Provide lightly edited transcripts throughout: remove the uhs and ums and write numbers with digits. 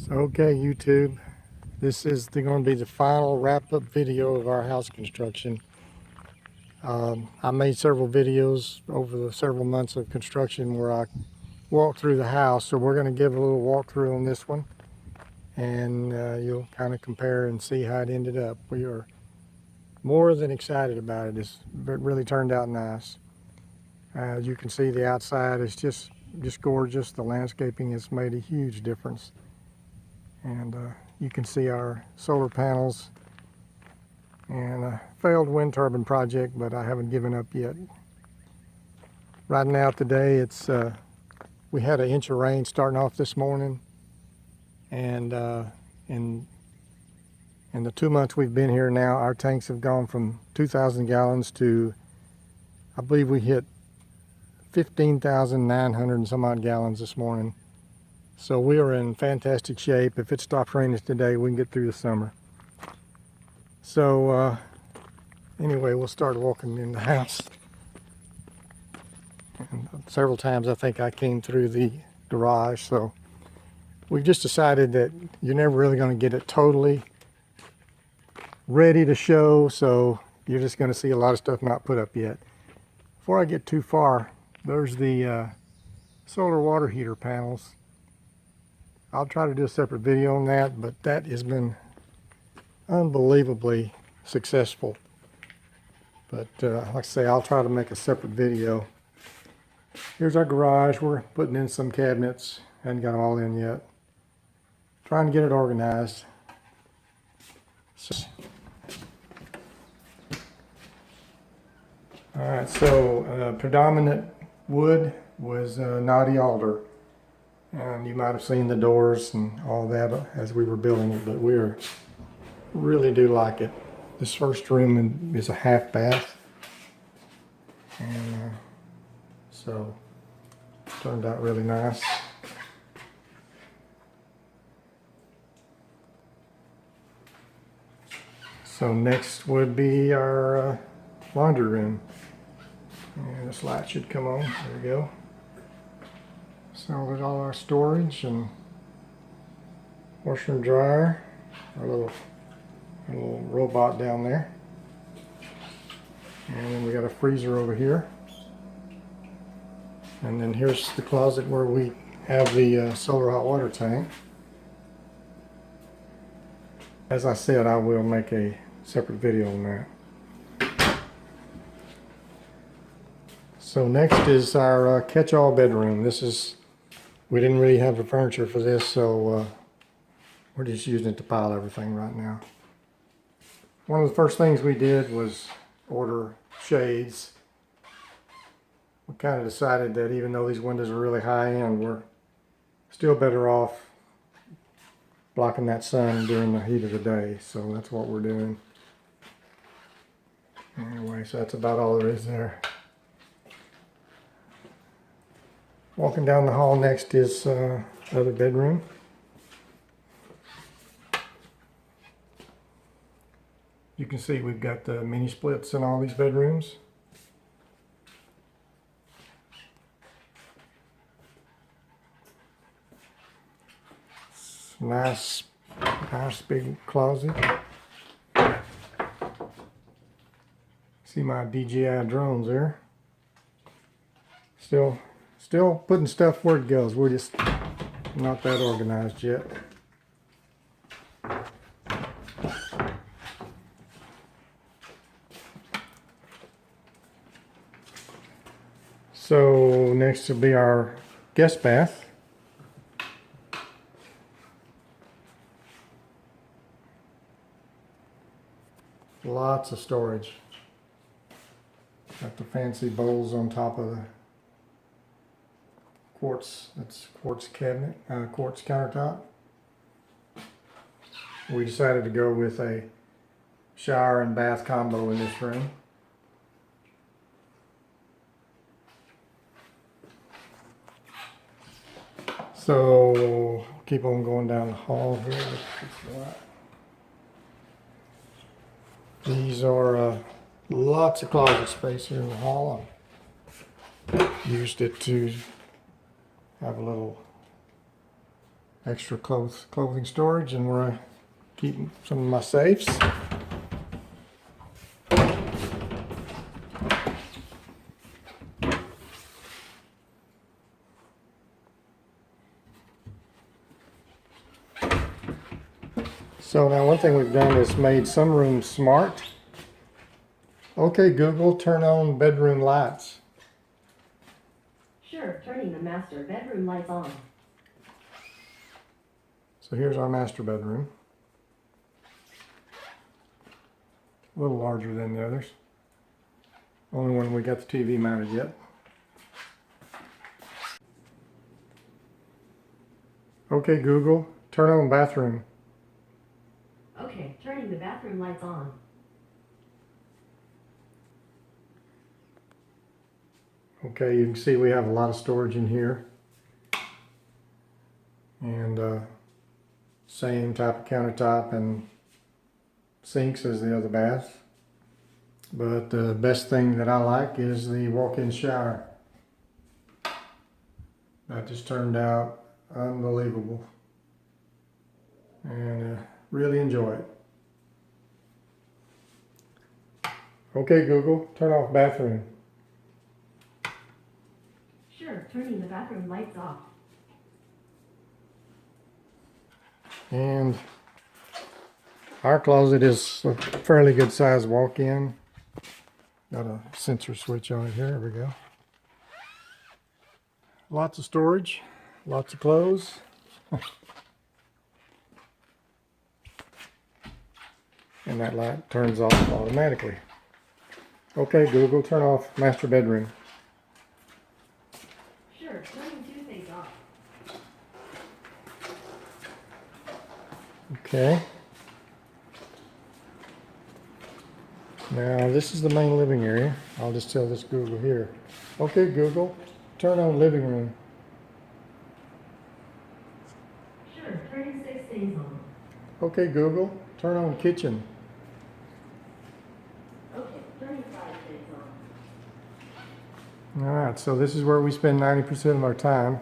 Okay, YouTube, this is going to be the final wrap-up video of our house construction. I made several videos over the several months of construction where I walked through the house, so we're going to give a little walkthrough on this one, and you'll kind of compare and see how it ended up. We are more than excited about it. It really turned out nice. As you can see, the outside is just gorgeous. The landscaping has made a huge difference. And you can see our solar panels and a failed wind turbine project, but I haven't given up yet. Right now today, we had an inch of rain starting off this morning, and in the 2 months we've been here now, our tanks have gone from 2,000 gallons to, I believe we hit 15,900 and some odd gallons this morning. So we are in fantastic shape. If it stops raining today, we can get through the summer. So anyway, we'll start walking in the house. And several times I think I came through the garage. So we've just decided that you're never really going to get it totally ready to show. So you're just going to see a lot of stuff not put up yet. Before I get too far, there's the solar water heater panels. I'll try to do a separate video on that, but that has been unbelievably successful. But like I say, I'll try to make a separate video. Here's our garage. We're putting in some cabinets. Hadn't got them all in yet. Trying to get it organized. Alright, so predominant wood was knotty alder. And you might have seen the doors and all that as we were building it, but we really do like it. This first room is a half bath, and so it turned out really nice. So next would be our laundry room, and this light should come on. There we go. So there's all our storage and washer and dryer, our little robot down there. And then we got a freezer over here. And then here's the closet where we have the solar hot water tank. As I said, I will make a separate video on that. So next is our catch-all bedroom. We didn't really have the furniture for this, so we're just using it to pile everything right now. One of the first things we did was order shades. We kind of decided that even though these windows are really high end, we're still better off blocking that sun during the heat of the day. So that's what we're doing. Anyway, so that's about all there is there. Walking down the hall next is other bedroom. You can see we've got the mini splits in all these bedrooms. Nice big closet. See my DJI drones there. Still putting stuff where it goes. We're just not that organized yet. So next will be our guest bath. Lots of storage. Got the fancy bowls on top of the quartz cabinet, quartz countertop. We decided to go with a shower and bath combo in this room. So keep on going down the hall here. These are lots of closet space here in the hall. I used it to have a little extra clothing storage, and where I keep some of my safes. So now one thing we've done is made some rooms smart. Okay, Google, turn on bedroom lights. Sure, turning the master bedroom lights on. So here's our master bedroom. A little larger than the others. Only one we got the TV mounted yet. Okay, Google, turn on bathroom. Okay, turning the bathroom lights on. Okay, you can see we have a lot of storage in here. And same type of countertop and sinks as the other baths. But the best thing that I like is the walk-in shower. That just turned out unbelievable. And really enjoy it. Okay, Google, turn off bathroom. Sure, turning the bathroom lights off. And our closet is a fairly good size walk-in. Got a sensor switch on it here. There we go. Lots of storage, lots of clothes. And that light turns off automatically. Okay, Google, turn off master bedroom. Sure, turning two things off. Okay. Now this is the main living area. I'll just tell this Google here. Okay, Google, turn on living room. Sure, turning six things on. Okay, Google, turn on kitchen. Okay, turning five things on. All right, so this is where we spend 90% of our time.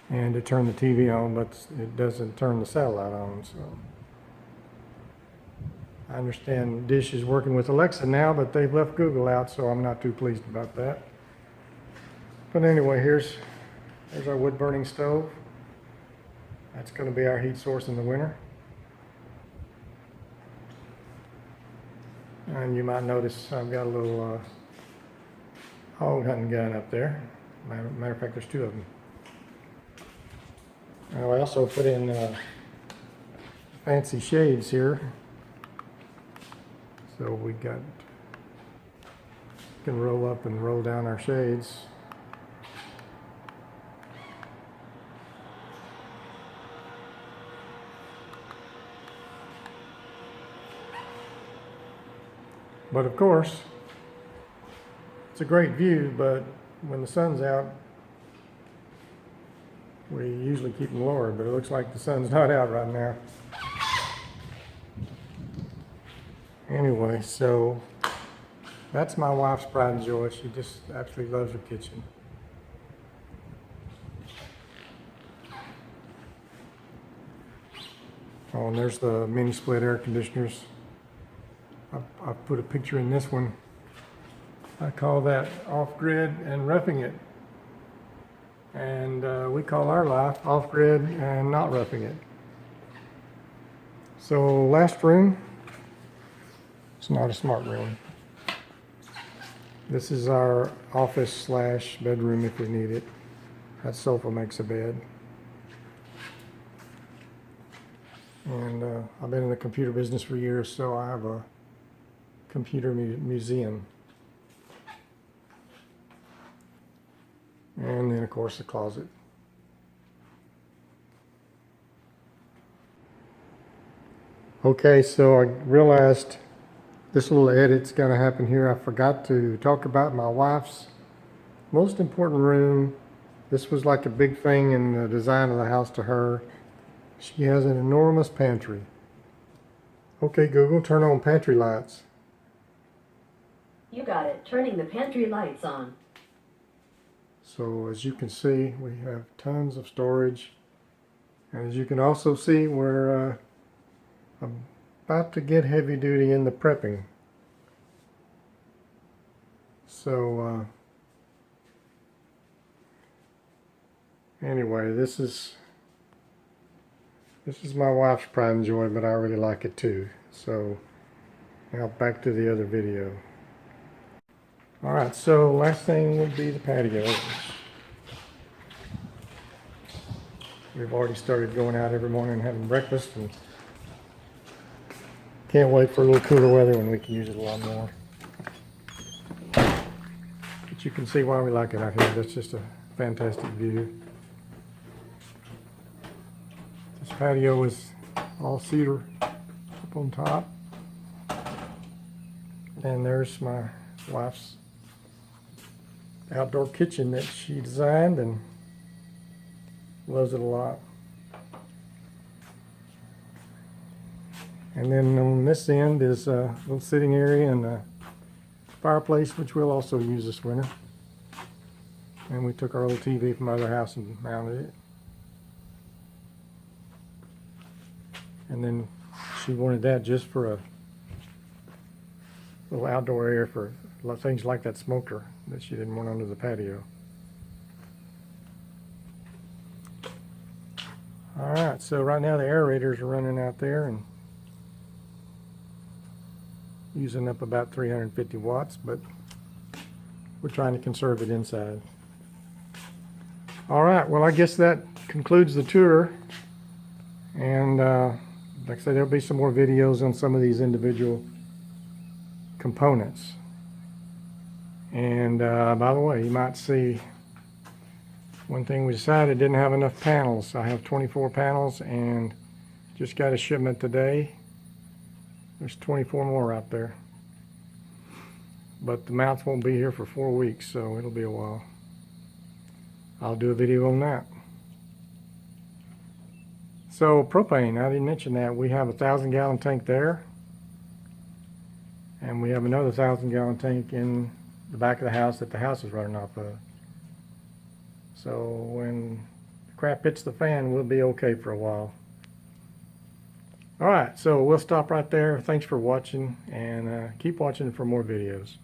And to turn the TV on, but it doesn't turn the satellite on, so. I understand Dish is working with Alexa now, but they've left Google out, so I'm not too pleased about that. But anyway, here's our wood burning stove. That's going to be our heat source in the winter. And you might notice I've got a little hog hunting gun up there. Matter of fact, there's two of them. I also put in fancy shades here. So we can roll up and roll down our shades. But of course, it's a great view, but when the sun's out, we usually keep them lowered, but it looks like the sun's not out right now. Anyway, so that's my wife's pride and joy. She just absolutely loves her kitchen. Oh, and there's the mini split air conditioners. I've put a picture in this one. I call that off-grid and roughing it. And we call our life off-grid and not roughing it. So last room. It's not a smart room. This is our office slash bedroom if we need it. That sofa makes a bed. And I've been in the computer business for years, so I have a computer museum. And then of course the closet. Okay, so I realized this little edit's going to happen here. I forgot to talk about my wife's most important room. This was like a big thing in the design of the house to her. She has an enormous pantry. Okay, Google, turn on pantry lights. You got it, turning the pantry lights on. So as you can see, we have tons of storage. And as you can also see, we're about to get heavy duty in the prepping. So anyway, this is my wife's pride and joy, but I really like it too. So now back to the other video. All right, so last thing would be the patio. We've already started going out every morning and having breakfast, and can't wait for a little cooler weather when we can use it a lot more. But you can see why we like it out here. That's just a fantastic view. This patio is all cedar up on top. And there's my wife's outdoor kitchen that she designed and loves it a lot. And then on this end is a little sitting area and a fireplace, which we'll also use this winter. And we took our old TV from our other house and mounted it. And then she wanted that just for a little outdoor area for things like that smoker that she didn't want under the patio. All right, so right now the aerators are running out there and using up about 350 watts, but we're trying to conserve it inside. All right, well, I guess that concludes the tour. And like I said, there'll be some more videos on some of these individual components. And by the way, you might see one thing we decided didn't have enough panels. I have 24 panels and just got a shipment today. There's 24 more out there. But the mounts won't be here for 4 weeks, so it'll be a while. I'll do a video on that. So propane, I didn't mention that. We have a 1,000-gallon tank there. And we have another 1,000-gallon tank in the back of the house that the house is running off of. So when the crap hits the fan, we'll be okay for a while. All right, so we'll stop right there. Thanks for watching, and keep watching for more videos.